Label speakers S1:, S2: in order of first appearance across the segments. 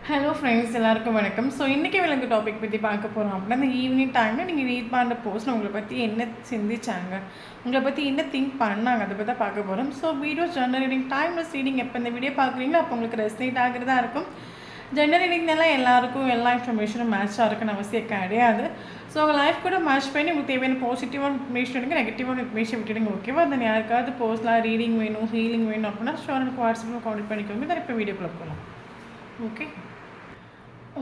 S1: Hello friends, எல்லாருக்கும் வணக்கம். So இன்றைக்கி விலங்கு டாபிக் பற்றி பார்க்க போகிறோம் அப்படின்னா, அந்த ஈவினிங் டைமில் நீங்கள் ரீட் பண்ணுற போஸ்ட்டில் உங்களை பற்றி என்ன சிந்திச்சாங்க, உங்களை பற்றி என்ன திங்க் பண்ணாங்க, அதை பற்றி தான் பார்க்க போகிறோம். So video journal reading timeless reading எப்போ இந்த வீடியோ பார்க்குறீங்களோ அப்போ உங்களுக்கு ரெஸ்னேட் ஆகிறதா இருக்கும். ஜெர்னல் ரீடிங்னால எல்லாருக்கும் எல்லா இன்ஃபர்மேஷனும் மேட்சாக இருக்குன்னு அவசியம் கிடையாது. ஸோ உங்கள் லைஃப் கூட மேட்ச் பண்ணி உங்களுக்கு தேவையான பாசிட்டிவான இன்ஃபர்மேஷன் எடுங்க, நெகட்டிவான இன்ஃபர்மேஷன் விட்டுடுங்க. ஓகேவா? தென் யாருக்காவது போஸ்ட்லாம் ரீடிங் வேணும், ஹீலிங் வேணும் அப்படின்னா ஷோர் எனக்கு வாட்ஸ்அப்பில் கான்டெக்ட் பண்ணிக்கோங்க. தென் இப்போ வீடியோக்குள்ளே போகலாம்.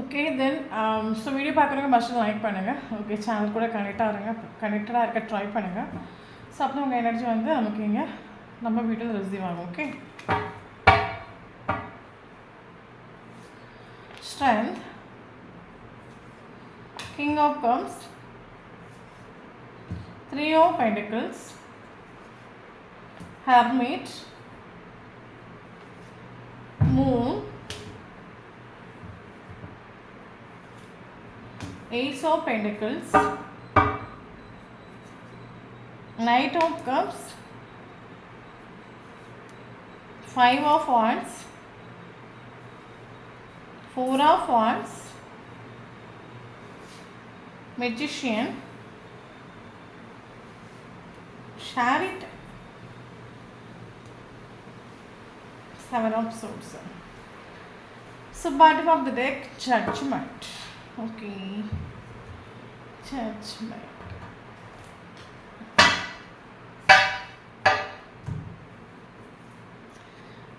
S1: ஓகே தென் ஸோ வீடியோ பார்க்குறவங்க மஸ்ட் லைக் பண்ணுங்கள். ஓகே, சேனல் கூட கனெக்டடாக இருக்க ட்ரை பண்ணுங்கள். ஸோ அப்புறம் உங்கள் எனர்ஜி வந்து நமக்கு இங்கே நம்ம வீட்டில் ரிசீவ் ஆகும். Okay, strength, king of cups, 3 of Pentacles, Hermit, Moon, Ace of Pentacles, Knight of Cups, 5 of Wands, 4 of Wands, Magician, Chariot, 7 of Swords. So bottom of the deck, Judgment. Okay, Judgment.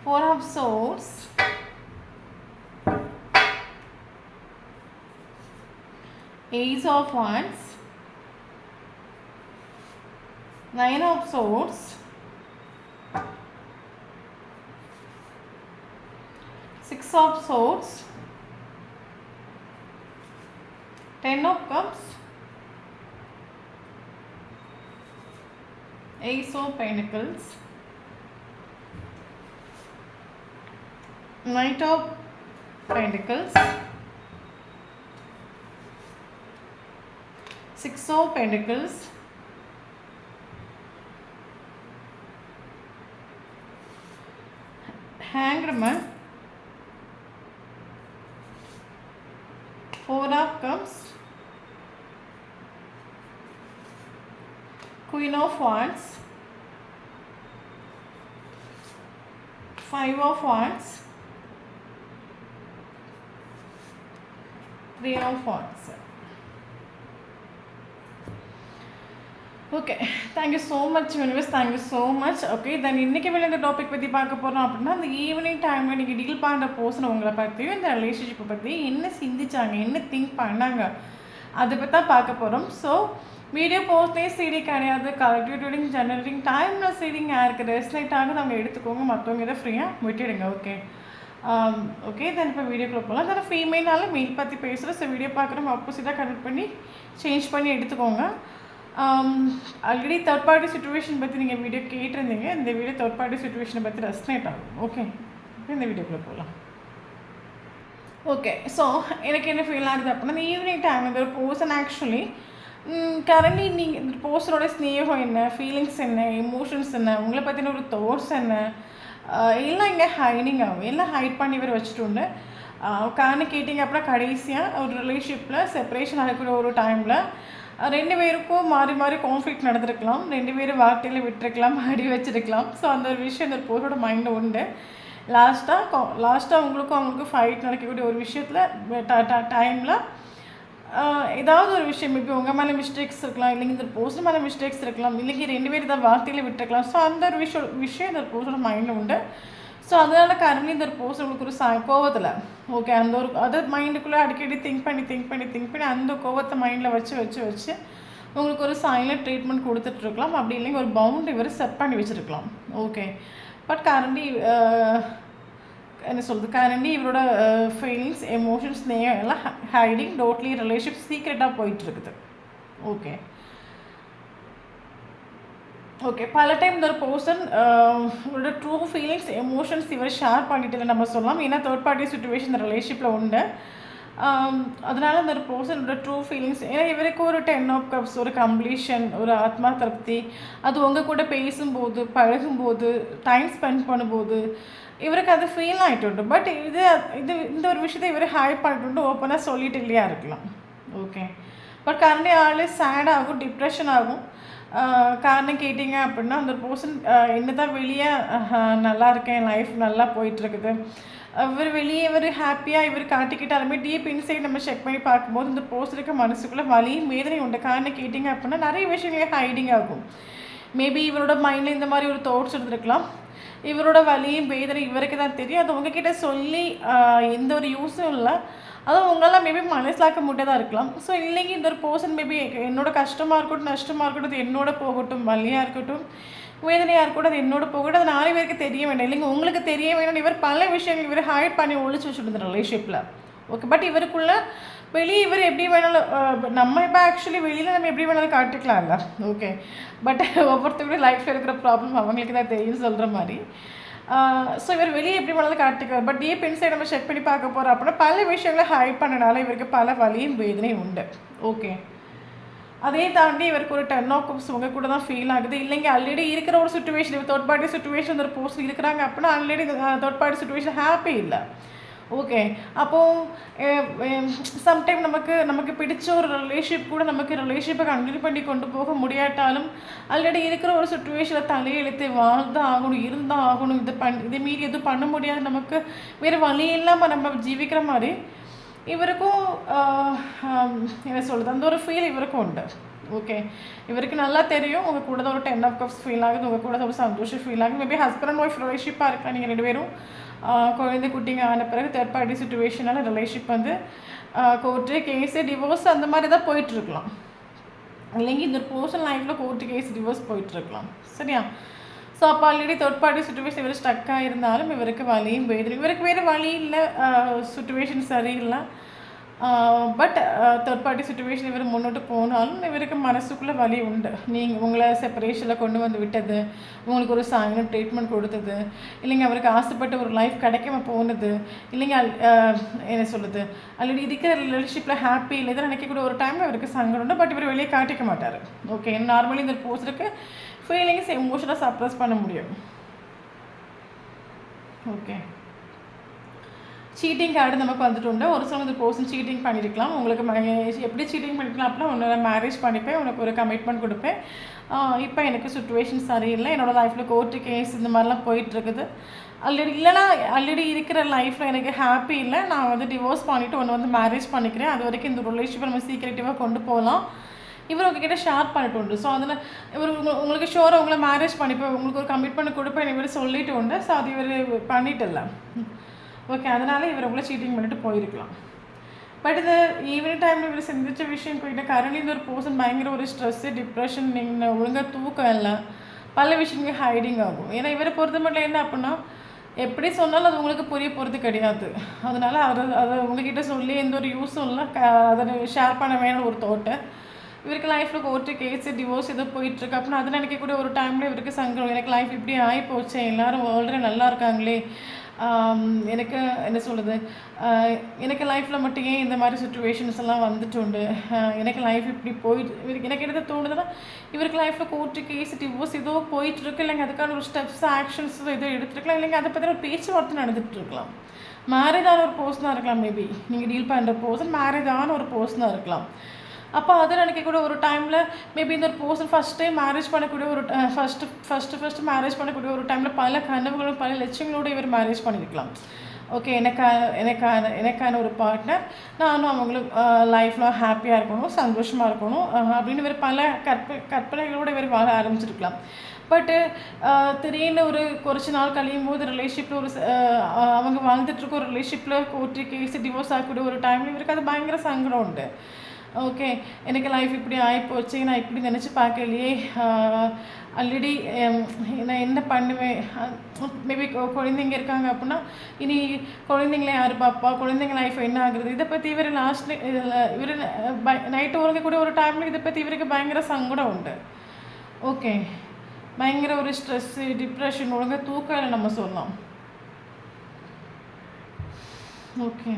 S1: Four of Swords, Ace of Wands, 9 of Swords, 6 of Swords, 10 of Cups, Ace of Pentacles, Knight of Pentacles, 6 of Pentacles, Hanged Man, 4 of Cups, Queen of Wands, 5 of Wands, 3 of Wands. Okay, thank you so much universe, thank you so much. Okay, then இன்றைக்கி வெளியே இந்த topic பற்றி பார்க்க போகிறோம் அப்படின்னா, அந்த evening டைமில் நீங்கள் டீல் பண்ணுற பர்சன் உங்களை பற்றியும் இந்த ரிலேஷன்ஷிப்பை பற்றி என்ன சிந்திச்சாங்க, என்ன திங்க் பண்ணாங்க, அதை பற்றி தான் பார்க்க போகிறோம். ஸோ வீடியோ போஸ்ட்லேயே சீடி கிடையாது, collective reading, general reading, timeless reading யாருக்கு ரெஸ்லைட் ஆகுது அவங்க எடுத்துக்கோங்க, மற்றவங்க இதை ஃப்ரீயாக விட்டுடுங்க. ஓகே ஓகே தென் இப்போ வீடியோக்குள்ளே போகலாம். தென் ஃபீமேல்னால மெயில் பற்றி பேசுகிறேன். ஸோ வீடியோ பார்க்குறவங்க ஆப்போசிட்டாக கனெக்ட் பண்ணி சேஞ்ச் பண்ணி எடுத்துக்கோங்க. ஆல்ரெடி தேர்ட் பார்ட்டி சுச்சுவேஷன் பற்றி நீங்கள் வீடியோ கேட்டிருந்தீங்க. இந்த வீடியோ தேர்ட் பார்ட்டி சுச்சுவேஷனை பற்றி ரெஸ்னேட் ஆகும். ஓகே, இந்த வீடியோக்குள்ளே போகலாம். ஓகே, ஸோ எனக்கு என்ன ஃபீல் ஆகுது அப்படின்னா, இந்த ஈவினிங் டைம் இந்த ஒரு பர்சன் ஆக்சுவலி கரண்ட்லி நீங்கள் இந்த பர்சனோட ஸ்னேகம் என்ன, ஃபீலிங்ஸ் என்ன, எமோஷன்ஸ் என்ன, உங்களை பற்றின ஒரு தாட்ஸ் என்ன, எல்லாம் இங்கே ஹைடிங் ஆகும், எல்லாம் ஹைட் பண்ணி வேறு வச்சுட்டு உண்டு. காரணம் கேட்டிங்க அப்படின்னா, கடைசியாக ஒரு ரிலேஷன்ஷிப்பில் செப்பரேஷன் ஆகக்கூடிய ஒரு டைமில் 2 பேருக்கும் மாறி மாறி கான்ஃப்ளிக்ட் நடந்திருக்கலாம், 2 பேரும் வார்த்தையில் விட்டுருக்கலாம், அடி வச்சுருக்கலாம். ஸோ அந்த ஒரு விஷயம் இந்த போரோட மைண்டில் உண்டு. லாஸ்ட்டாக அவங்களுக்கும் ஃபைட் நடக்கக்கூடிய ஒரு விஷயத்தில் டைமில் ஏதாவது ஒரு விஷயம், இப்போ உங்கள் மேலே மிஸ்டேக்ஸ் இருக்கலாம், இல்லைங்க இந்த போஸ்ட் மேலே மிஸ்டேக்ஸ் இருக்கலாம், இல்லைங்க 2 பேர் ஏதாவது வார்த்தையில் விட்டுருக்கலாம். ஸோ அந்த ஒரு விஷயம் இந்த போஸோட மைண்டில் உண்டு. ஸோ அதனால் கரண்ட்லி இந்த போஸ்ட் உங்களுக்கு ஒரு கோவத்தில் ஓகே அந்த ஒரு அதை மைண்டுக்குள்ளே அடிக்கடி திங்க் பண்ணி அந்த கோவத்தை மைண்டில் வச்சு உங்களுக்கு ஒரு சைலண்ட் ட்ரீட்மெண்ட் கொடுத்துட்ருக்கலாம். அப்படி இல்லைங்க ஒரு பவுண்டரி வரை செட் பண்ணி வச்சுருக்கலாம். ஓகே, பட் கரண்ட்லி என்ன சொல்கிறது, கரண்ட்லி இவரோட ஃபீலிங்ஸ், எமோஷன்ஸ் எல்லாம் ஹைடிங், டோட்லி ரிலேஷன்ஷிப் சீக்ரெட்டாக போயிட்டுருக்குது. ஓகே ஓகே, பல டைம் இந்த ஒரு பர்சன் உங்களோட ட்ரூ ஃபீலிங்ஸ், எமோஷன்ஸ் இவர் ஷேர் பண்ணிட்டு நம்ம சொல்லலாம். ஏன்னா தேர்ட் பார்ட்டி சுச்சுவேஷன் இந்த ரிலேஷன்ஷிப்பில் உண்டு. அதனால் அந்த ஒரு பர்சனோட ட்ரூ ஃபீலிங்ஸ், ஏன்னா இவருக்கு ஒரு 10 ஆஃப் கப்ஸ், ஒரு கம்ப்ளீஷன், ஒரு ஆத்மா திருப்தி, அது உங்கள் கூட பேசும்போது, பழகும்போது, டைம் ஸ்பெண்ட் பண்ணும்போது, இவருக்கு அது ஃபீல் ஆகிட்டு. பட் இந்த ஒரு விஷயத்தை இவர் ஹைட் பண்ணிட்டு ஓப்பனாக சொல்லிட்டு இல்லையா இருக்கலாம். ஓகே. பட் கரண்ட்லி ஆள் சேட் ஆகும், டிப்ரெஷன் ஆகும். காரணம் கேட்டிங்க அப்படின்னா அந்த பர்சன் என்ன தான் வெளியே நல்லா இருக்கேன், லைஃப் நல்லா போயிட்டுருக்குது, இவர் வெளியே இவர் ஹாப்பியாக இவர் காட்டிக்கிட்டாலுமே டீப் இன்சைட் நம்ம செக் பண்ணி பார்க்கும்போது இந்த பர்சனுக்கு மனசுக்குள்ளே வலியும் வேதனையும் உண்டு. காரணம் கேட்டிங்க அப்படின்னா நிறைய விஷயங்களே ஹைடிங் ஆகும். மேபி இவரோட மைண்டில் இந்த மாதிரி ஒரு தாட்ஸ் இருந்திருக்கலாம். இவரோட வலியும் வேதனை இவருக்கு தான் தெரியும். அது உங்ககிட்ட சொல்லி எந்த ஒரு யூஸும் இல்லை. அதுவும் உங்களால் மேபி மனசிலாக்க முடியாதான் இருக்கலாம். ஸோ இல்லைங்க இந்த ஒரு பர்சன் மேபி என்னோட கஷ்டமாக இருக்கட்டும், நஷ்டமாக இருக்கட்டும், அது என்னோட போகட்டும், வலியாக இருக்கட்டும், வேதனையாக இருக்கட்டும், அது என்னோட போகட்டும், அது 4 பேருக்கு தெரிய வேண்டாம். இல்லைங்க உங்களுக்கு தெரிய வேணும். இவர் பல விஷயங்கள் இவர் ஹைட் பண்ணி ஒழிச்சு வச்சுருந்த ரிலேஷன்ஷிப்பில். ஓகே. பட் இவருக்குள்ள வெளியே இவர் எப்படி வேணாலும் நம்ம இப்போ ஆக்சுவலி வெளியில் நம்ம எப்படி வேணாலும் காட்டிக்கலாம்ல. ஓகே. பட் ஒவ்வொருத்தருக்கும் லைஃப்பில் இருக்கிற ப்ராப்ளம் அவங்களுக்கு தான் தெரியும் சொல்கிற மாதிரி. ஸோ இவர் வெளியே எப்படி வேணாலும் காட்டிக்கிறார். பட் டீப் இன்சைட் நம்ம செக் பண்ணி பார்க்க போகிறோம் அப்படின்னா பல விஷயங்களை ஹைட் பண்ணனால இவருக்கு பல வலியும் வேதனையும் உண்டு. ஓகே. அதே தாண்டி இவருக்கு ஒரு 10 ஆஃப் கப்ஸ் உங்கள் கூட தான் ஃபீல் ஆகுது. இல்லைங்க ஆல்ரெடி இருக்கிற ஒரு சுச்சுவேஷன், இப்போ தேர்ட் பார்ட்டி சுச்சுவேஷன் ஒரு போஸ்ட் இருக்கிறாங்க அப்படின்னா already third party situation happy இல்லை. ஓகே. அப்போது சம்டைம் நமக்கு பிடிச்ச ஒரு ரிலேஷன்ஷிப் கூட நமக்கு ரிலேஷன்ஷிப்பை கண்டினியூ பண்ணி கொண்டு போக முடியாட்டாலும் ஆல்ரெடி இருக்கிற ஒரு சுச்சுவேஷனில் தலையெழுத்து வாழ்தான் ஆகணும், இருந்தால் ஆகணும், இதை மீறி எதுவும் பண்ண முடியாது, நமக்கு வேறு வழி இல்லாமல் நம்ம ஜீவிக்கிற மாதிரி இவருக்கும் என்ன சொல்கிறது அந்த ஒரு ஃபீல் இவருக்கும் உண்டு. ஓகே. இவருக்கு நல்லா தெரியும் உங்கள் கூட தான் ஒரு 10 ஆஃப் கப்ஸ் ஃபீல் ஆகுது, உங்கள் கூட தான் ஒரு சந்தோஷம் ஃபீல் ஆகுது. மேபி ஹஸ்பண்ட் அண்ட் ஒய்ஃப் ரிலேஷன்ஷிப்பாக இருக்கலாம். நீங்கள் 2 பேரும் குழந்தை குட்டிங்க ஆன பிறகு தேர்ட் பார்ட்டி சுச்சுவேஷனால் ரிலேஷன்ஷிப் வந்து கோர்ட்டு கேஸு டிவோர்ஸ் அந்த மாதிரி தான் போயிட்டுருக்கலாம். இல்லைங்க இந்த ஒரு பர்சனல் லைஃப்பில் கோர்ட்டு கேஸ் டிவோர்ஸ் போயிட்டுருக்கலாம். சரியா? ஸோ அப்போ ஆல்ரெடி தேர்ட் பார்ட்டி சுச்சுவேஷன் இவர் ஸ்டக்காக இருந்தாலும் இவருக்கு வலியும் வேதனை, இவருக்கு வேறு வழி இல்லை, சுச்சுவேஷன் சரியில்லை. பட் தேர்ட் பார்ட்டி சுச்சுவேஷன் இவர் முன்னோட்டு போனாலும் இவருக்கு மனசுக்குள்ளே வலி உண்டு. நீங்கள் உங்களை செப்பரேஷனில் கொண்டு வந்து விட்டது, உங்களுக்கு ஒரு சாயங்காலம் ட்ரீட்மெண்ட் கொடுத்தது, இல்லைங்க அவருக்கு ஆசைப்பட்ட ஒரு லைஃப் கிடைக்காம போனது, இல்லைங்க என்ன சொல்லுது ஆல்ரெடி இருக்கிற ரிலேஷன்ஷிப்பில் ஹாப்பி இல்லை இதை நினைக்கக்கூடிய ஒரு டைமில் இவருக்கு சங்கடம் உண்டு. பட் இவர் வெளியே காட்டிக்க மாட்டார். ஓகே. நார்மலி இந்த போஸ்டருக்கு ஃபீலிங்ஸ் எமோஷனாக சப்ரஸ் பண்ண முடியும். ஓகே. சீட்டிங் கார்டு நமக்கு வந்துட்டு உண்டு. ஒரு சில இந்த பர்சன் சீட்டிங் பண்ணியிருக்கலாம். உங்களுக்கு எப்படி சீட்டிங் பண்ணிக்கலாம் அப்படின்னா உன்னை மேரேஜ் பண்ணிப்பேன், உனக்கு ஒரு கமிட்மெண்ட் கொடுப்பேன், இப்போ எனக்கு சுச்சுவேஷன் சரியில்லை, என்னோடய லைஃப்பில் கோர்ட்டு கேஸ் இந்த மாதிரிலாம் போயிட்டுருக்குது, ஆல்ரெடி இருக்கிற லைஃப்பில் எனக்கு ஹாப்பி இல்லை, நான் வந்து டிவோர்ஸ் பண்ணிவிட்டு ஒன்று வந்து மேரேஜ் பண்ணிக்கிறேன், அது வரைக்கும் இந்த ரிலேஷன்ஷிப்பை நம்ம சீக்ரெட்டிவாக கொண்டு போகலாம், இவர் உங்ககிட்ட ஷேர் பண்ணிட்டு உண்டு. ஸோ அதில் இவர் உங்களுக்கு ஷோரை உங்களை மேரேஜ் பண்ணிப்பேன், உங்களுக்கு ஒரு கமிட்மெண்ட் கொடுப்பேன் இவர் சொல்லிட்டு உண்டு. ஸோ அது இவர் பண்ணிட்டு இல்லை. ஓகே. அதனால் இவர் உங்களை சீட்டிங் பண்ணிட்டு போயிருக்கலாம். பட் இது ஈவினிங் டைமில் இவர் சிந்திச்ச விஷயம் போயிட்டு கரண்ட்லி இந்த ஒரு பர்சன் பயங்கர ஒரு ஸ்ட்ரெஸ்ஸு, டிப்ரெஷன், நீங்கள் ஒழுங்காக தூக்கம் இல்லை, பல விஷயங்கள் ஹைடிங் ஆகும். ஏன்னா இவரை பொறுத்த மட்டும் என்ன அப்படின்னா எப்படி சொன்னாலும் அது உங்களுக்கு புரிய போகிறது கிடையாது. அதனால் அதை உங்ககிட்ட சொல்லி எந்த ஒரு யூஸும் இல்லை, அதை ஷேர் பண்ண வேணும் ஒரு தோட்டை. இவருக்கு லைஃப்பில் கோர்ட்டு கேஸு டிவோர்ஸ் ஏதோ போயிட்டுருக்கு அப்படின்னா அதை நினைக்கக்கூடிய ஒரு டைமில் இவருக்கு சங்கடம், எனக்கு லைஃப் இப்படி ஆகி போச்சு, எல்லோரும் வேர்ல்டில் நல்லா இருக்காங்களே, எனக்கு என்ன சொல்கிறது எனக்கு லைஃப்பில் மட்டும் ஏன் இந்த மாதிரி சுச்சுவேஷன்ஸ் எல்லாம் வந்துட்டு உண்டு, எனக்கு லைஃப் இப்படி போயிட்டு இவருக்கு எனக்கு எடுத்து தோணுதுன்னா இவருக்கு லைஃப்பில் கோர்ட்டு கேஸ் டிவோர்ஸ் ஏதோ போயிட்டுருக்கு, இல்லைங்க அதுக்கான ஒரு ஸ்டெப்ஸ் ஆக்ஷன்ஸ் ஏதோ எடுத்துருக்கலாம், இல்லைங்க அதை பற்றி ஒரு பேச்சுவார்த்தை நடந்துகிட்டு இருக்கலாம். மேரேஜான ஒரு பர்சனாக இருக்கலாம், மேபி நீங்கள் டீல் பண்ணுற பர்சன் மேரேஜான ஒரு பர்சனாக இருக்கலாம். அப்போ அதை நினைக்கக்கூடிய ஒரு டைமில் மேபி இந்த ஒரு பர்சன் ஃபஸ்ட் டைம் மேரேஜ் பண்ணக்கூடிய ஒரு ஃபஸ்ட்டு மேரேஜ் பண்ணக்கூடிய ஒரு டைமில் பல கனவுகளும் பல லட்சியங்களோடு இவர் மேரேஜ் பண்ணியிருக்கலாம். ஓகே. எனக்கான ஒரு பார்ட்னர், நானும் அவங்களும் லைஃப்பில் ஹாப்பியாக இருக்கணும், சந்தோஷமாக இருக்கணும் அப்படின்னு இவர் பல கற்பனைகளோடு இவர் வாழ ஆரம்பிச்சிருக்கலாம். பட்டு திடீர்னு ஒரு கொஞ்ச நாள் கழியும் போது ரிலேஷன்ஷிப்பில் ஒரு அவங்க வாழ்ந்துட்டுருக்க ஒரு ரிலேஷன்ஷிப்பில் கோர்ட்டு கேஸு டிவோர்ஸ் ஆகக்கூடிய ஒரு டைமில் இவருக்கு அது பயங்கர சங்கடம் உண்டு. ஓகே. எனக்கு லைஃப் இப்படி ஆகிப்போச்சு, நான் இப்படி நினச்சி பார்க்கலையே, ஆல்ரெடி நான் என்ன பண்ணுவேன், மேபி குழந்தைங்க இருக்காங்க அப்படின்னா இனி குழந்தைங்கள யார் பாப்பா, குழந்தைங்க லைஃப் என்ன ஆகுறது, இதை பற்றி இவர் இவர் நைட்டு உறங்கக்கூடிய ஒரு டைமில் இதை பற்றி இவருக்கு பயங்கர சங்கடம் உண்டு. ஓகே. பயங்கர ஒரு ஸ்ட்ரெஸ்ஸு, டிப்ரெஷன், ஒழுங்காக தூக்கம் இல்லை நம்ம சொல்லலாம். Okay.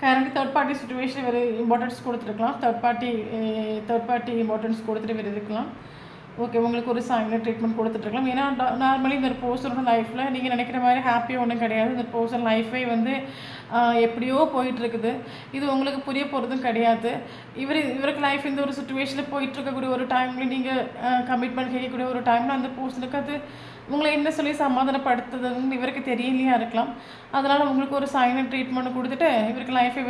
S1: Current third party situation இவர் இம்பார்ட்டன்ஸ் கொடுத்துருக்கலாம், தேர்ட் பார்ட்டி இம்பார்ட்டன்ஸ் கொடுத்துட்டு இவர் இருக்கலாம். ஓகே, உங்களுக்கு ஒரு சைலண்ட் ட்ரீட்மெண்ட் கொடுத்துட்ருக்கலாம். ஏன்னா நார்மலி இந்த ஒரு பர்சனோட லைஃப்பில் நீங்கள் நினைக்கிற மாதிரி ஹாப்பியாக ஒன்றும் கிடையாது. இந்த பர்சன் லைஃபே வந்து எப்படியோ போயிட்டுருக்குது. இது உங்களுக்கு புரிய போகிறதும் கிடையாது. இவருக்கு லைஃப் இந்த ஒரு சுச்சுவேஷனில் போயிட்டுருக்கக்கூடிய ஒரு டைமில் நீங்கள் கமிட்மெண்ட் கேட்கக்கூடிய ஒரு டைமில் அந்த பர்சனுக்கு அது உங்களை என்ன சொல்லி சமாதானப்படுத்துறதுன்னு இவருக்கு தெரியலையா இருக்கலாம். அதனால் உங்களுக்கு ஒரு சைலண்ட் ட்ரீட்மெண்ட் கொடுத்துட்டு இவருக்கு லைஃப்பை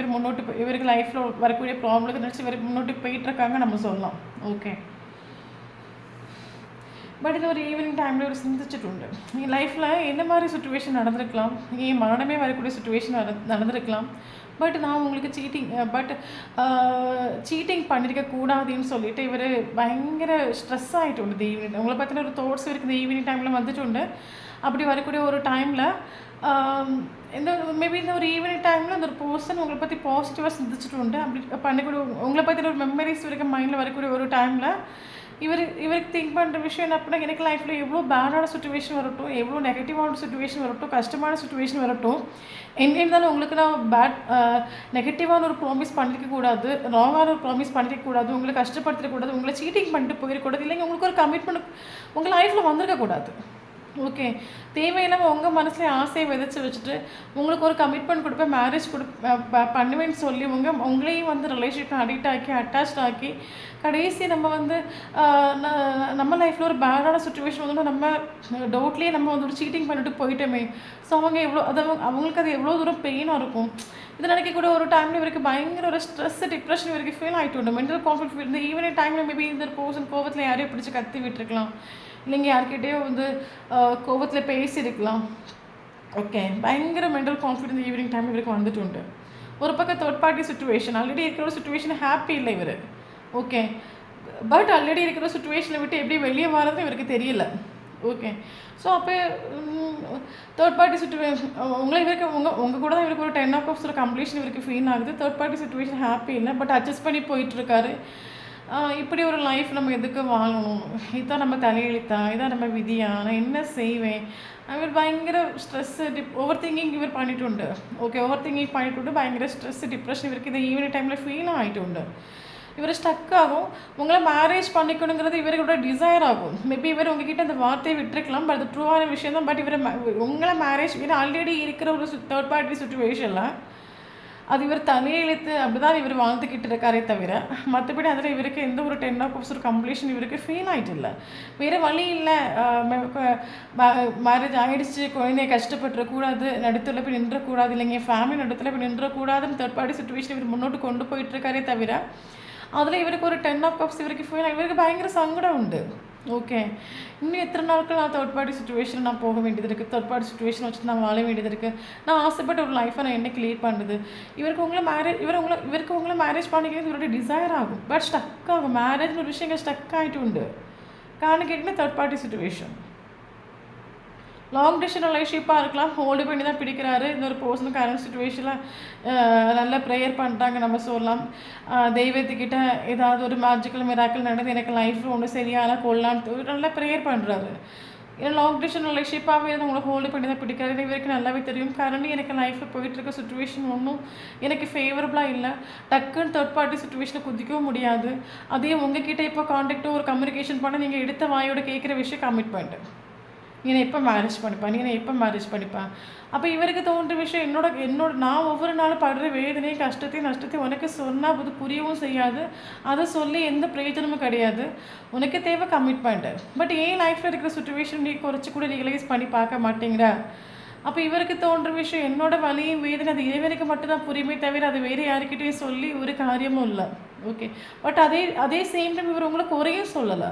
S1: இவருக்கு லைஃப்பில் வரக்கூடிய ப்ராப்ளத்தை நினச்சி இவருக்கு முன்னோட்டு போயிட்டுருக்காங்க நம்ம சொல்லலாம். ஓகே, பட் இது ஒரு ஈவினிங் டைமில் ஒரு சிந்திச்சுட்டு என் லைஃப்பில் என்ன மாதிரி சுச்சுவேஷன் நடந்திருக்கலாம், என் மரணமே வரக்கூடிய சுச்சுவேஷன் நடந்திருக்கலாம். பட் நான் உங்களுக்கு சீட்டிங் பண்ணியிருக்க கூடாதுன்னு சொல்லிட்டு இவர் பயங்கர ஸ்ட்ரெஸ் ஆகிட்டு உண்டு. இந்த ஈவினிங் உங்களை பற்றின ஒரு தாட்ஸ் இருக்குது இந்த ஈவினிங் டைமில் வந்துட்டு உண்டு. அப்படி வரக்கூடிய ஒரு டைமில் இந்த மேபி இந்த ஒரு ஈவினிங் டைமில் அந்த ஒரு பர்சன் உங்களை பற்றி பாசிட்டிவாக சிந்திச்சுட்டு உண்டு. அப்படி பண்ணக்கூடிய உங்களை பற்றின ஒரு மெமரிஸ் இருக்க மைண்டில் வரக்கூடிய ஒரு டைமில் இவருக்கு திங்க் பண்ணுற விஷயம் என்ன அப்படின்னா, எனக்கு லைஃப்பில் எவ்வளோ பேடான சுச்சுவேஷன் வரட்டும், எவ்வளோ நெகட்டிவான சுச்சுவேஷன் வரட்டும், கஷ்டமான சுச்சுவேஷன் வரட்டும், எங்கே இருந்தாலும் உங்களுக்கு நான் நெகட்டிவான ஒரு ப்ராமிஸ் பண்ணிக்கக்கூடாது, ராங்கான ஒரு ப்ராமிஸ் பண்ணிக்கக்கூடாது, உங்களை கஷ்டப்படுத்திடக்கூடாது, உங்களை சீட்டிங் பண்ணிட்டு போயிடக்கூடாது, இல்லைங்க உங்களுக்கு ஒரு கமிட்மெண்ட் உங்கள் லைஃப்பில் வந்திருக்கக்கூடாது. ஓகே, தேவையில்லாமல் உங்கள் மனசில் ஆசையை விதைச்சி வச்சுட்டு உங்களுக்கு ஒரு கமிட்மெண்ட் கொடுப்பேன், மேரேஜ் பண்ணுவேன்னு சொல்லி உங்களையும் வந்து ரிலேஷன்ஷிப் அடிக்ட் ஆக்கி அட்டாச்ட் ஆக்கி கடைசி நம்ம வந்து நம்ம லைஃப்பில் ஒரு பேடான சுச்சுவேஷன் வந்து நம்ம டவுட்லேயே நம்ம வந்து ஒரு சீட்டிங் பண்ணிட்டு போயிட்டோமே. ஸோ அவங்களுக்கு அது எவ்வளோ தூரம் பெயினாக இருக்கும். இது நினைக்கக்கூடிய ஒரு டைமில் இவருக்கு பயங்கர ஒரு ஸ்ட்ரெஸ் டிப்ரெஷன் இவருக்கு ஃபீல் ஆகிட்டு உண்டு. மென்டல் கான்ஃப்ளிக்ட் இந்த ஈவினிங் டைமில் மேபி இந்த பர்சன் கோவத்தில் யாரையும் பிடிச்சி கத்தி விட்டுருக்கலாம், இல்லைங்க யார்கிட்டயோ வந்து கோபத்தில் பேசியிருக்கலாம். ஓகே, பயங்கர மென்டல் கான்ஃப்ளிக்ட் இந்த ஈவினிங் டைம் இவருக்கு வந்துட்டு உண்டு. ஒரு பக்கம் தேர்ட் பார்ட்டி சுச்சுவேஷன், ஆல்ரெடி இருக்கிற ஒரு சுச்சுவேஷன் ஹாப்பி இல்லை இவர். ஓகே, பட் ஆல்ரெடி இருக்கிற சுச்சுவேஷனை விட்டு எப்படி வெளியே வர்றது இவருக்கு தெரியல. ஓகே, ஸோ அப்போ தேர்ட் பார்ட்டி சுச்சுவேஷன் உங்கள் கூட தான் இவருக்கு ஒரு 10 of cups ஒரு கம்ப்ளீஷன் இவருக்கு ஃபீல் ஆகுது. தேர்ட் பார்ட்டி சுச்சுவேஷன் ஹாப்பி இல்லை, பட் அட்ஜஸ்ட் பண்ணி போயிட்டுருக்காரு. இப்படி ஒரு லைஃப் நம்ம எதுக்கு வாழணும், இதுதான் நம்ம தலையெழுத்தா, இதான் நம்ம விதியா, நான் என்ன செய்வேன், இவர் பயங்கர ஸ்ட்ரெஸ்ஸு ஓவர் திங்கிங் இவர் பண்ணிட்டு உண்டு. ஓகே, ஓவர் திங்கிங் பண்ணிட்டு உண்டு, பயங்கர ஸ்ட்ரெஸ்ஸு டிப்ரெஷன் இவருக்கு இந்த ஈவினிங் டைமில் ஃபீல் ஆகிட்டு உண்டு. இவர் ஸ்டக் ஆகும். உங்களை மேரேஜ் பண்ணிக்கணுங்கிறது இவரோட டிசைர் ஆகும். மேபி இவர் உங்ககிட்ட அந்த வார்த்தையை விட்டுருக்கலாம், பட் அது ட்ரூவான விஷயம் தான். பட் உங்களை மேரேஜ் ஆல்ரெடி இருக்கிற ஒரு தேர்ட் பார்ட்டி சுச்சுவேஷனில் அது இவர் தலையெழுத்து அப்படி தான் இவர் வாழ்ந்துக்கிட்டு இருக்காரே தவிர மற்றபடி அதில் இவருக்கு எந்த ஒரு 10 of cups ஒரு கம்ப்ளீஷன் இவருக்கு ஃபீல் ஆகிட்டு இல்லை. வேறு வழி இல்லை, மேரேஜ் ஆகிடுச்சு, குழந்தைய கஷ்டப்பட்டுறக்கூடாது, நடுத்தில் போய் நின்றக்கூடாது, இல்லைங்க ஃபேமிலி நடுத்தில் போய் நின்றக்கூடாதுன்னு தேர்ட் பார்ட்டி சுச்சுவேஷன் இவர் முன்னோட்டு கொண்டு போயிட்டுருக்காரே தவிர அதில் இவருக்கு ஒரு 10 of cups இவருக்கு ஃபீல் இவருக்கு பயங்கர சங்கடம் உண்டு. ஓகே, இன்னும் எத்தனை நாட்கள் நான் தேர்ட் பார்ட்டி சுச்சுவேஷன் நான் போக வேண்டியது இருக்குது, தேர்ட் பார்ட்டி சுச்சுவேஷன் வச்சுட்டு நான் வாழ வேண்டியது இருக்குது, நான் ஆசைப்பட்ட ஒரு லைஃப்பை நான் என்ன கிளியர் பண்ணுறது. இவருக்கு உங்களை மேரேஜ் பண்ணிக்கிறது இவருடைய டிசைர் ஆகும், பட் ஸ்டக் ஆகும். மேரேஜ்னு ஒரு விஷயங்கள் ஸ்டக் ஆகிட்டு உண்டு. காரணம் கேட்டிங்கன்னா third party situation long distance ரிலேஷன்ஷிப்பாக இருக்கலாம், ஹோல்டு பண்ணி தான் பிடிக்கிறாரு. இந்த ஒரு பர்சனல் கரண்ட் சுச்சுவேஷனில் நல்ல ப்ரேயர் பண்ணுறாங்க நம்ம சொல்லலாம். தெய்வத்துக்கிட்ட ஏதாவது ஒரு மேஜிக்கல் மிராக்கிள் நடந்து எனக்கு லைஃப்பில் ஒன்று சரியான கொள்ளான்னு நல்லா ப்ரேயர் பண்ணுறாரு. ஏன்னா லாங் டிஸ்டன்ஸ் ரிலேஷன்ஷிப்பாகவே இருந்து உங்களை ஹோல்டு பண்ணி தான் பிடிக்கிறாரு. இவருக்கு நல்லாவே தெரியும், கரண்ட் எனக்கு லைஃப்பில் போயிட்டுருக்க சுச்சுவேஷன் ஒன்றும் எனக்கு ஃபேவரபுளாக இல்லை. டக்குன்னு தேர்ட் பார்ட்டி சுச்சுவேஷனை குதிக்கவும் முடியாது. அதே உங்ககிட்ட இப்போ கான்டாக்டோ ஒரு கம்யூனிகேஷன் பண்ண நீங்கள் எடுத்த வாயோட கேட்குற விஷயம் கமிட்மெண்ட், நீ எப்போ மேரேஜ் பண்ணிப்பேன், நீ எப்போ மேரேஜ் பண்ணிப்பேன். அப்போ இவருக்கு தோன்ற விஷயம் என்னோட நான் ஒவ்வொரு நாளும் படுற வேதனையும் கஷ்டத்தையும் நஷ்டத்தையும் உனக்கு சொன்னால் அது புரியவும் செய்யாது, அதை சொல்லி எந்த பிரயோஜனமும் கிடையாது. உனக்கு தேவை கமிட்மெண்ட்டு. பட் ஏன் லைஃப்பில் இருக்கிற சுச்சுவேஷன் நீ குறைச்சி கூட ரியலைஸ் பண்ணி பார்க்க மாட்டேங்கிற. அப்போ இவருக்கு தோன்ற விஷயம் என்னோட வலியும் வேதனை அது இறைவனுக்கு மட்டும்தான் புரியுமே தவிர அது வேறு யாருக்கிட்டையும் சொல்லி ஒரு காரியமும் இல்லை. ஓகே, பட் அதே சேம் டைம் இவர் உங்களுக்கு குறையும் சொல்லலை,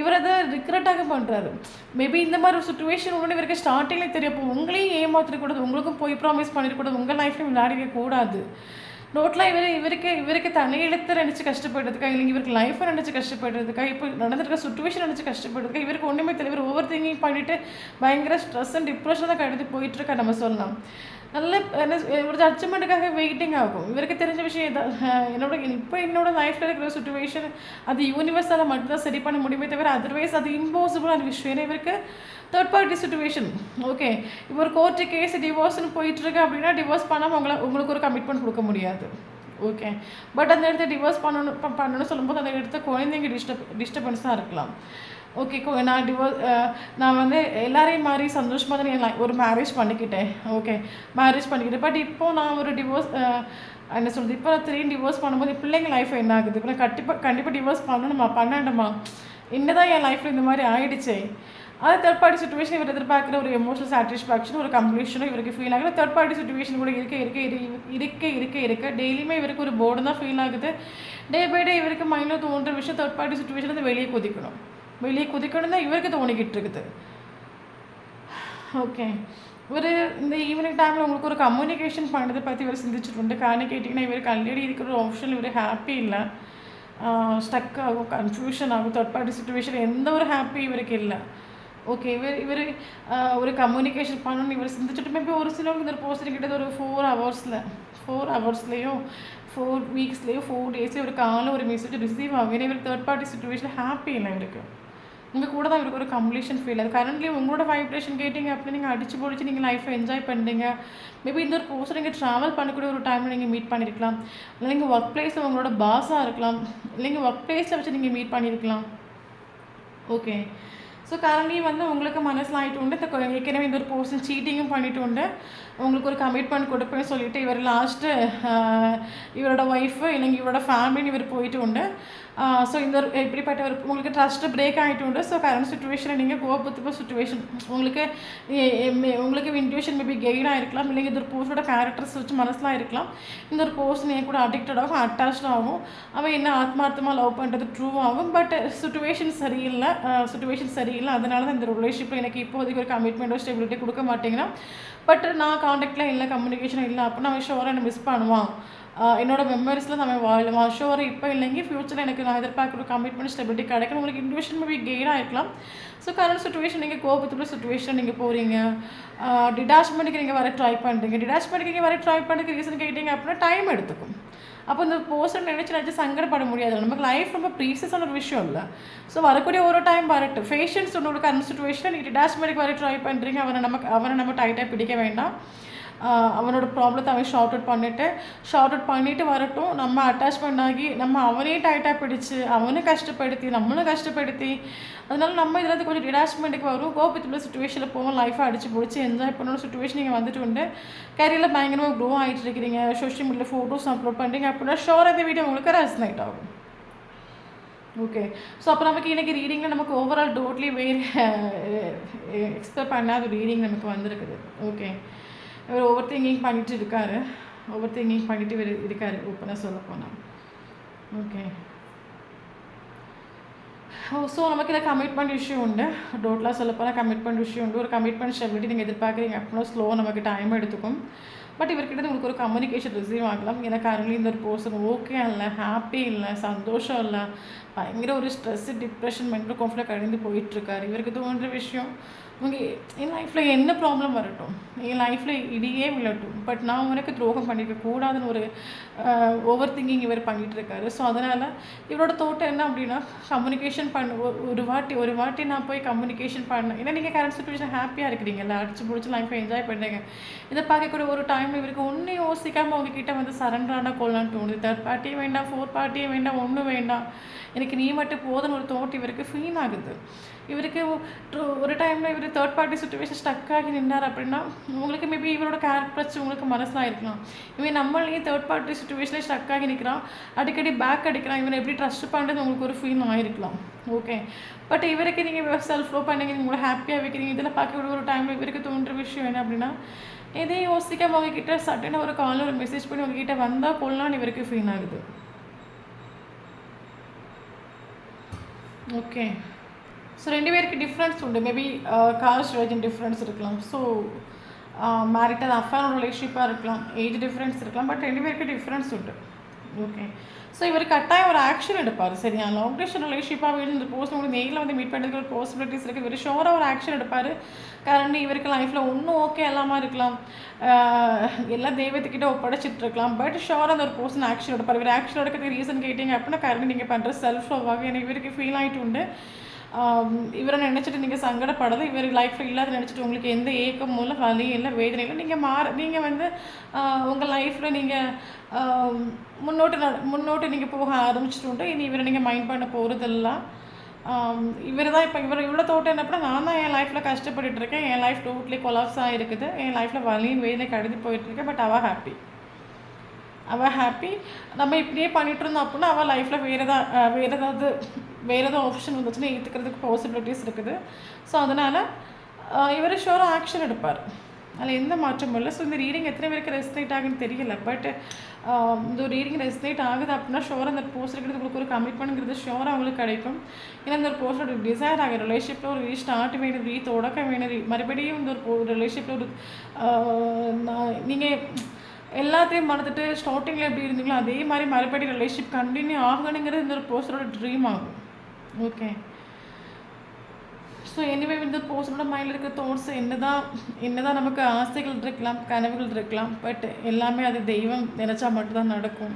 S1: இவர் அதை ரிக்ரெட்டாக பண்ணுறாரு. மேபி இந்த மாதிரி ஒரு சுச்சுவேஷன் ஒன்று இவருக்கு ஸ்டார்டிங்கில் தெரியும். அப்போ உங்களையும் ஏமாற்றிடக்கூடாது, உங்களுக்கும் போய் ப்ராமிஸ் பண்ணிடக்கூடாது, உங்கள் லைஃப்லையும் விளையாடிக்கக்கூடாது. நோட்டில் இவருக்கு தலையெழுத்து நினச்சி கஷ்டப்படுறதுக்கா, இல்லைங்க இவருக்கு லைஃப்பை நினச்சி கஷ்டப்படுறதுக்கா, இப்போ நடந்துருக்க சுச்சுவேஷன் நினச்சி கஷ்டப்படுறதுக்கா, இவருக்கு ஒன்றுமே தெரியல. இவர் ஓவர் திங்கிங் பண்ணிவிட்டு பயங்கர ஸ்ட்ரெஸ் அண்ட் டிப்ரெஷன் தான் கடந்து போயிட்டுருக்கா நம்ம சொல்லலாம். நல்ல என்ன ஒரு ஜட்ஜ்மெண்ட்டுக்காக வெயிட்டிங் ஆகும். இவருக்கு தெரிஞ்ச விஷயம் இதான், என்னோட லைஃப்பில் இருக்கிற சுச்சுவேஷன் அது யூனிவர்ஸால் மட்டும்தான் சரி பண்ண முடியுமே தவிர அதர்வைஸ் அது இம்பாசிபிளான விஷயம். ஏன்னா இவருக்கு தேர்ட் பார்ட்டி சுச்சுவேஷன். ஓகே, இப்போ ஒரு கோர்ட்டு கேஸ் டிவோர்ஸ்னு போயிட்டுருக்கு அப்படின்னா டிவோர்ஸ் பண்ணாமல் உங்களுக்கு ஒரு கமிட்மெண்ட் கொடுக்க முடியாது. ஓகே, பட் அந்த இடத்த டிவோர்ஸ் பண்ணணும்னு சொல்லும்போது அந்த இடத்த குழந்தைங்க டிஸ்டர்பன்ஸாக இருக்கலாம். ஓகே. நான் வந்து எல்லாரையும் மாரி சந்தோஷமா தான் ஒரு மேரேஜ் பண்ணிக்கிட்டேன். ஓகே. மேரேஜ் பண்ணிக்கிட்டேன். பட் இப்போ நான் ஒரு டிவோர்ஸ் என்ன சொல்றது, இப்போ நான் திடீர்னு டிவோர்ஸ் பண்ணும்போது என் பிள்ளைங்க லைஃப் என்ன ஆகுது? இப்போ நான் கண்டிப்பாக டிவோர்ஸ் பண்ணணுமா? பண்ணணுமா? என்னதான் என் லைஃப்பில் இந்த மாதிரி ஆயிடுச்சே! அது தேர்ட் பார்ட்டி சிச்சுவேஷன் இவர் எதிர்பார்க்குற ஒரு எமோஷனல் சாட்டிஸ்ஃபேக்ஷன், ஒரு கம்ப்ளீஷனும் இவருக்கு ஃபீல் ஆகுது. தேர்ட் பார்ட்டி சிச்சுவேஷன் கூட இருக்க டெய்லியுமே இவருக்கு ஒரு போர்டு தான் ஃபீல் ஆகுது. டே பை டே இவருக்கு மைண்டில் தோன்ற விஷயம் தேர்ட் பார்ட்டி சிச்சுவேஷன் வந்து வெளியே குதிக்கணும் தான் இவருக்கு தோணிக்கிட்டு இருக்குது. ஓகே. ஒரு இந்த ஈவினிங் டைமில் உங்களுக்கு ஒரு கம்யூனிகேஷன் பண்ணுறதை பற்றி இவர் சிந்திச்சுட்டு காரணம் கேட்டிங்கன்னா இவருக்கு ஆல்ரெடி இருக்கிற ஒரு ஆப்ஷன் இவர் ஹாப்பி இல்லை. ஸ்டக் ஆகும், கன்ஃபியூஷன் ஆகும், தேர்ட் பார்ட்டி சிச்சுவேஷன் எந்த ஒரு ஹாப்பி இவருக்கு இல்லை. ஓகே. இவர் ஒரு கம்யூனிகேஷன் பண்ணணும்னு இவர் சிந்திச்சுட்டு மேபி ஒரு சிலவங்க இந்த பர்சன் கிட்ட ஒரு 4 ஹவர்ஸ்லேயோ 4 வீக்ஸ்லேயோ 4 டேஸ்லேயோ ஒரு காலையில் ஒரு மெசேஜ் ரிசீவ் ஆகும். ஏன்னா இவர் தேர்ட் பார்ட்டி சிச்சுவேஷன் ஹாப்பி இல்லை இவருக்கு. உங்கள் கூட தான் இவருக்கு ஒரு கம்ப்ளீஷன் ஃபீல் ஆகுது. கரண்ட்லி உங்களோட வைப்ரேஷன் கேட்டிங்க அப்படின்னு நீங்கள் அடிச்சு பொடிச்சு நீங்கள் லைஃப்பை என்ஜாய் பண்ணுறீங்க. மேபி இந்த ஒரு பர்சன் நீங்கள் ட்ராவல் பண்ணக்கூடிய ஒரு டைமில் நீங்கள் மீட் பண்ணியிருக்கலாம். இல்லை நீங்கள் ஒர்க் பிளேஸில் உங்களோட பாஸாக இருக்கலாம். இல்லைங்க ஒர்க் பிளேஸில் வச்சு நீங்கள் மீட் பண்ணியிருக்கலாம். ஓகே. ஸோ கரண்ட்லி வந்து உங்களுக்கு மனசில் ஆகிட்டு உண்டு. ஏற்கனவே இந்த ஒரு பர்சன் சீட்டிங்கும் பண்ணிட்டு உண்டு. உங்களுக்கு ஒரு கமிட்மெண்ட் கொடுப்பேன்னு சொல்லிட்டு இவர் லாஸ்ட்டு இவரோட ஒய்ஃபு இல்லைங்க இவரோட ஃபேமிலின்னு இவர் போயிட்டு உண்டு. ஸோ இந்த ஒரு இப்படிப்பட்ட ஒரு உங்களுக்கு ட்ரஸ்ட்டு பிரேக் ஆகிட்டு உண்டு. ஸோ கரண்ட் சுச்சுவேஷனில் நீங்கள் கோபத்துப்போ சுச்சுவேஷன் உங்களுக்கு இன்ட்யூஷன் மேபி கெயினாக இருக்கலாம். இல்லைங்க இந்த ஒரு பர்சனோட கேரக்டர்ஸ் வச்சு மனசில் இருக்கலாம். இந்த ஒரு பர்சன் என் கூட அடிக்டட் ஆகும், அட்டாச்ட் ஆகும். அவன் என்ன ஆத்மார்த்தமாக லவ் பண்ணுறது ட்ரூ ஆகும். பட் சுச்சுவேஷன் சரியில்லை. அதனால தான் இந்த ரிலேஷன்ஷிப்பில் எனக்கு இப்போதைக்கு ஒரு கமிட்மெண்ட்டோ ஸ்டெபிலிட்டி கொடுக்க மாட்டேங்கன்னா. பட் நான் காண்டாக்டில் இல்லை, கம்யூனிகேஷன் இல்லை அப்படின்னா அவன் ஷோராக என்னை மிஸ் பண்ணுவான். என்னோட மெமரிஸில் நம்ம வாழ்வான். ஷோரை இப்போ இல்லைங்க ஃப்யூச்சரில் எனக்கு நான் எதிர்பார்க்குற கமிட்மெண்ட் ஸ்டெபிலிட்டி கிடைக்கணும். உங்களுக்கு இன்ட்யூஷன் மேபி கெயினாக இருக்கலாம். ஸோ கரண்ட் சுச்சுவேஷன் நீங்கள் கோபத்துள்ள சுச்சுவேஷன் நீங்கள் போகிறீங்க. டிட்டாச்மெண்ட்டுக்கு நீங்கள் வர ட்ரை பண்ணுறதுக்கு ரீசன் கேட்டிங்க அப்படின்னா டைம் எடுத்துக்கும். அப்போ இந்த பர்சன் நினச்சி சங்கடப்பட முடியாது. நமக்கு லைஃப் ரொம்ப ப்ரீசியஸான ஒரு விஷயம் இல்லை. ஸோ வரக்கூடிய ஒரு டைம் வரட்டும். பேஷன்ஸ் உன்னோட கரண்ட் சுச்சுவேஷனில் நீங்கள் டிட்டாச்மெண்ட்டுக்கு வர ட்ரை பண்ணுறீங்க. அவனை நம்ம டைட்டாக பிடிக்க வேண்டாம். அவனோட ப்ராப்ளத்தை அவன் ஷார்ட் அவுட் பண்ணிவிட்டு வரட்டும். நம்ம அட்டாச்மெண்ட் ஆகி நம்ம அவனையும் டைட்டாக பிடிச்சி அவனும் கஷ்டப்படுத்தி நம்மளும் கஷ்டப்படுத்தி அதனால நம்ம இதில் கொஞ்சம் டிட்டாச்மெண்ட்டுக்கு வரும். கோபத்துள்ள சுச்சுவேஷனில் போவோம். லைஃப்பை அடித்து பிடிச்சி என்ஜாய் பண்ணணும் சுச்சுவேஷன் நீங்கள் வந்துட்டு உண்டு. கேரியரில் பயங்கரமாக க்ரோ ஆகிட்டு இருக்கிறீங்க. சோஷியல் மீடியாவில் ஃபோட்டோஸ் அப்லோட் பண்ணுறீங்க அப்படின்னா ஷோர் இந்த வீடியோ உங்களுக்கு ரெசனேட் ஆகும். ஓகே. ஸோ அப்போ நமக்கு இன்றைக்கி ரீடிங்கில் நமக்கு ஓவரால் டோட்லி வேறு எக்ஸ்பெக்ட் பண்ணாத ரீடிங் நமக்கு வந்திருக்குது. ஓகே. இவர் ஓவர் திங்கிங் பண்ணிட்டு இருக்காரு. ஓப்பனாக சொல்ல போனால். ஓகே. ஸோ நமக்கு இதில் கமிட்மெண்ட் இஷ்யூ உண்டு. டோட்டலாக சொல்ல போனால் கமிட்மெண்ட் இஷ்யூ உண்டு. ஒரு கமிட்மெண்ட் ஸ்டெபிலிட்டி நீங்கள் எதிர்பார்க்குறீங்க அப்படின்னா ஸ்லோவாக நமக்கு டைம் எடுத்துக்கும். பட் இவர்கிட்ட உங்களுக்கு ஒரு கம்யூனிகேஷன் ரிசீவ் ஆகலாம். எனக்கு கரண்ட்லி இந்த ஒரு பர்சன் ஓகே இல்லை, ஹாப்பி இல்லை, சந்தோஷம் இல்லை, பயங்கர ஒரு ஸ்ட்ரெஸ்ஸு, டிப்ரெஷன், மென்டல் கான்ஃப்ளிக்ட் கடந்து போயிட்டுருக்காரு. இவருக்கு தோன்ற விஷயம் என் லைஃப்பில் என்ன ப்ராப்ளம் வரட்டும், என் லைஃப்பில் இடியே விழட்டும், பட் நான் உனக்கு துரோகம் பண்ணிக்க கூடாதுன்னு ஒரு ஓவர் திங்கிங் இவர் பண்ணிகிட்ருக்காரு. ஸோ அதனால் இவரோட தோட்டம் என்ன அப்படின்னா கம்யூனிகேஷன் ஒரு வாட்டி நான் போய் கம்யூனிகேஷன் பண்ணேன். ஏன்னா நீங்கள் கரண்ட் சுச்சுவேஷன் ஹாப்பியாக இருக்கிறீங்கல்ல, அடிச்சு பிடிச்சி லைஃப்பை என்ஜாய் பண்ணுறீங்க. இதை பார்க்கக்கூடிய ஒரு டைமில் இவருக்கு ஒன்றும் யோசிக்காமல் உங்ககிட்ட வந்து சரண்டரான கொள்ளலான்னு தோணுது. தேர்ட் பார்ட்டியும் வேண்டாம், ஃபோர்த் பார்ட்டியும் வேண்டாம், ஒன்றும் வேண்டாம், எனக்கு நீ மட்டும் போதுன்னு ஒரு தோட்டம் இவருக்கு ஃபீல் ஆகுது. இவருக்கு ஒரு டைமில் இவர் தேர்ட் பார்ட்டி சுச்சுவேஷன் ஸ்டக் ஆகி நின்றார் அப்படின்னா உங்களுக்கு மேபி இவரோட கேரக்டர்ஸ் உங்களுக்கு மனசில் இருக்கலாம். இவன் நம்மளையே தேர்ட் பார்ட்டி சுச்சுவேஷனில் ஸ்டக் ஆகி நிற்கிறான், அடிக்கடி பேக் அடிக்கிறான், இவனை எப்படி ட்ரஸ்ட் பண்ணுறது உங்களுக்கு ஒரு ஃபீல் ஆகிருக்கலாம். ஓகே. பட் இவருக்கு நீங்கள் செல்ஃப் லோ பண்ணுங்க, நீங்கள் உங்களை ஹாப்பியாக வைக்கிறீங்க. இதில் பார்க்க ஒரு டைமில் இவருக்கு தோன்ற விஷயம் என்ன அப்படின்னா எதையும் யோசிக்காமல் அவங்கக்கிட்ட சட்டுன்னு ஒரு காலில் ஒரு மெசேஜ் பண்ணி உங்ககிட்ட வந்தால் கொள்ளலான்னு இவருக்கு ஃபீல் ஆகுது. ஓகே. ஸோ 2 பேருக்கு டிஃப்ரென்ஸ் உண்டு. மேபி காஸ்ட் ரிலிஜன் டிஃப்ரென்ஸ் இருக்கலாம். ஸோ மேரிட்டல் அஃபேர் ரிலேஷன்ஷிப்பாக இருக்கலாம், ஏஜ் டிஃப்ரென்ஸ் இருக்கலாம். பட் 2 பேருக்கு டிஃப்ரென்ஸ் உண்டு. ஓகே. ஸோ இவர் கட்டாயம் ஒரு ஆக்ஷன் எடுப்பார். சரியா, லாங் டிஸ்டன்ஸ் ரிலேஷன்ஷிப்பாக வீடு இந்த போஸ்ட் உங்களுக்கு நேரில் வந்து மீட் பண்ணுறதுக்கு ஒரு பாசிபிலிட்டிஸ் இருக்குது. இவர் ஷோராக ஒரு ஆக்ஷன் எடுப்பார். கரண்ட் இவருக்கு லைஃப்பில் ஒன்றும் ஓகே எல்லாமா இருக்கலாம், எல்லாம் தெய்வத்துக்கிட்ட ஒப்படைச்சிட்டு இருக்கலாம். பட் ஷோராக அந்த ஒரு பர்சன் ஆக்ஷன் எடுப்பார். இவர் ஆக்ஷன் எடுக்கிறதுக்கு ரீசன் கேட்டிங்க அப்படின்னா கரண்ட் நீங்கள் பண்ணுற செல்ஃப் லவ்வாக எனக்கு இவருக்கு ஃபீல் ஆகிட்டு உண்டு. இவரை நினச்சிட்டு நீங்கள் சங்கடப்படலை, இவர் லைஃப்பில் இல்லாத நினச்சிட்டு உங்களுக்கு எந்த ஏக்கமும் இல்லை, வலியும் இல்லை, வேதனை இல்லை. நீங்கள் வந்து உங்கள் லைஃப்பில் நீங்கள் முன்னோட்டு நீங்கள் போக ஆரம்பிச்சுட்டு உண்டு. இனி இவரை நீங்கள் மைண்ட் பண்ண போகிறதில்ல. இவர் தான் இப்போ இவ்வளோ தோட்டம் என்ன பண்ணால் நான் தான் என் லைஃப்பில் கஷ்டப்பட்டுட்ருக்கேன், என் லைஃப் டோட்லி கொலாப்ஸ் ஆகிருக்குது, என் லைஃப்பில் வலியும் வேலை கடந்து போயிட்டுருக்கேன். பட் அவள் ஹாப்பி. நம்ம இப்படியே பண்ணிகிட்டு இருந்தோம் அப்படின்னா அவள் லைஃப்பில் வேறு ஏதாவது ஆப்ஷன் வந்துச்சுன்னா ஏற்றுக்கிறதுக்கு பாசிபிலிட்டிஸ் இருக்குது. ஸோ அதனால் இவர் ஷோராக ஆக்ஷன் எடுப்பார், அதில் எந்த மாற்றமும் இல்லை. ஸோ இந்த ரீடிங் எத்தனை பேருக்கு ரெஸ்னேட் ஆகுன்னு தெரியல. பட் இந்த ரீடிங் ரெஸ்னேட் ஆகுது அப்படின்னா ஷோராக அந்த போஸ்ட் இருக்கிறது உங்களுக்கு ஒரு கமிட்மெண்ட்ங்கிறது ஷோராக அவங்களுக்கு கிடைக்கும். ஏன்னா இந்த ஒரு போஸ்டோட டிசைர் ஆகிற ரிலேஷன்ஷிப்பில் ஒரு ரீஸ்டார்ட் வேணும், தொடக்கம் வேணும், மறுபடியும் இந்த ஒரு ரிலேஷன்ஷிப்பில் ஒரு நீங்கள் எல்லாத்தையும் மறந்துட்டு ஸ்டார்டிங்கில் எப்படி இருந்தீங்களோ அதே மாதிரி மறுபடியும் ரிலேஷன்ஷிப் கண்டினியூ ஆகணுங்கிறது இந்த ஒரு போஸ்டரோட ட்ரீம் ஆகும். ஓகே, ஸோ எனிவே இந்த போஸ்டரோட மைண்டில் இருக்கிற தாட்ஸ் என்னதான் நமக்கு ஆசைகள் இருக்கலாம், கனவுகள் இருக்கலாம், பட் எல்லாமே அது தெய்வம் நினச்சா மட்டும்தான் நடக்கும்.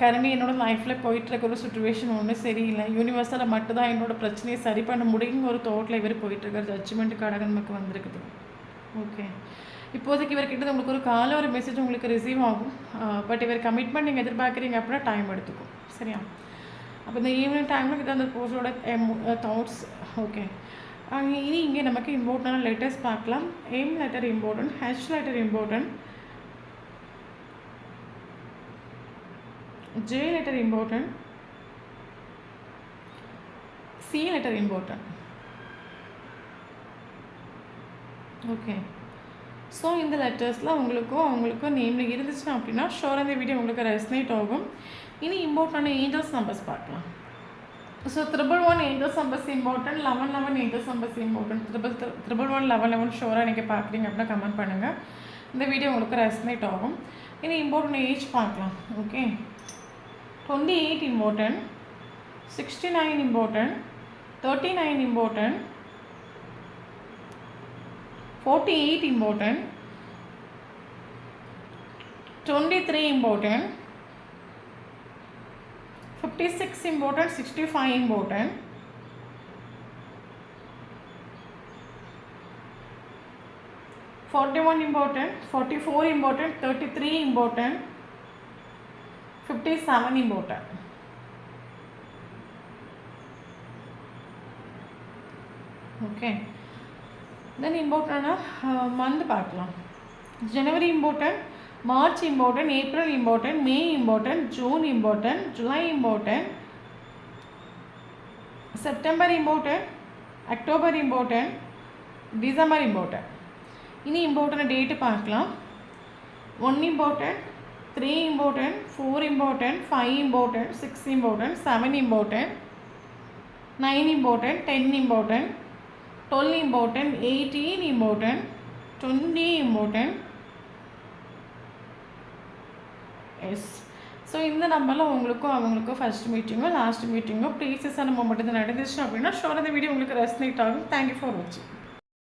S1: கரண்டி என்னோடய லைஃப்பில் போயிட்டுருக்க ஒரு சுச்சுவேஷன் ஒன்றும் சரியில்லை, யூனிவர்ஸில் மட்டும்தான் என்னோடய பிரச்சனையை சரி பண்ண முடியுங்கிற ஒரு தாட்டில் இவர் போயிட்டுருக்கார். ஜட்ஜ்மெண்ட்டுக்காக நமக்கு வந்திருக்குது. ஓகே, இப்போதைக்கு இவர்கிட்ட உங்களுக்கு ஒரு கால ஒரு மெசேஜ் உங்களுக்கு ரிசீவ் ஆகும். பட் இவர் கமிட்மெண்ட் நீங்கள் எதிர்பார்க்குறீங்க அப்படின்னா டைம் எடுத்துக்கும். சரியா? அப்போ இந்த ஈவினிங் டைமில் இது அந்த போஸ்டோட தாட்ஸ். ஓகே, இனி இங்கே நமக்கு இம்பார்ட்டண்டான லெட்டர்ஸ் பார்க்கலாம். M letter important, H letter important, J letter important, C letter important. Okay, so இந்த லெட்டர்ஸில் அவங்களுக்கும் நேமில் இருந்துச்சுன்னா அப்படின்னா ஷோராக இந்த வீடியோ உங்களுக்கு ரெஸ்னேட் ஆகும். இனி இம்பார்ட்டண்டான ஏஞ்சல்ஸ் நம்பர்ஸ் பார்க்கலாம். So 111 angels numbers important, 1111 angels numbers important. 111 1111 ஷோராக நீங்கள் பார்க்குறீங்க அப்படின்னா கமெண்ட் பண்ணுங்கள். இந்த வீடியோ உங்களுக்கு ரெஸ்னேட் ஆகும். இனி இம்பார்ட்டன்ட் ஏஜ் பார்க்கலாம். Okay, 28 important, 69 important, 39 important, 48 important, 23 important, 56 important, 65 important, 41 important, 44 important, 33 important, 57 important. Okay, then இம்பார்ட்டண்டான மந்த் பார்க்கலாம். ஜனவரி important, March important, April important, May important, June important, ஜூலை important, September important, October important, December important. இனி important date பார்க்கலாம். 1 important, 3 important, 4 important, 5 important, 6 important, 7 important, 9 important, 10 important, 12 important, 18 important, 20 important. S, so இந்த நம்பரில் அவங்களுக்கும் first மீட்டிங்கோ last மீட்டிங்கோ ப்ரீசியஸான moment நடந்துச்சு அப்படின்னா sure இந்த video உங்களுக்கு ரெஸ்னேட் ஆகும். தேங்க்யூ ஃபார் வாட்சிங்.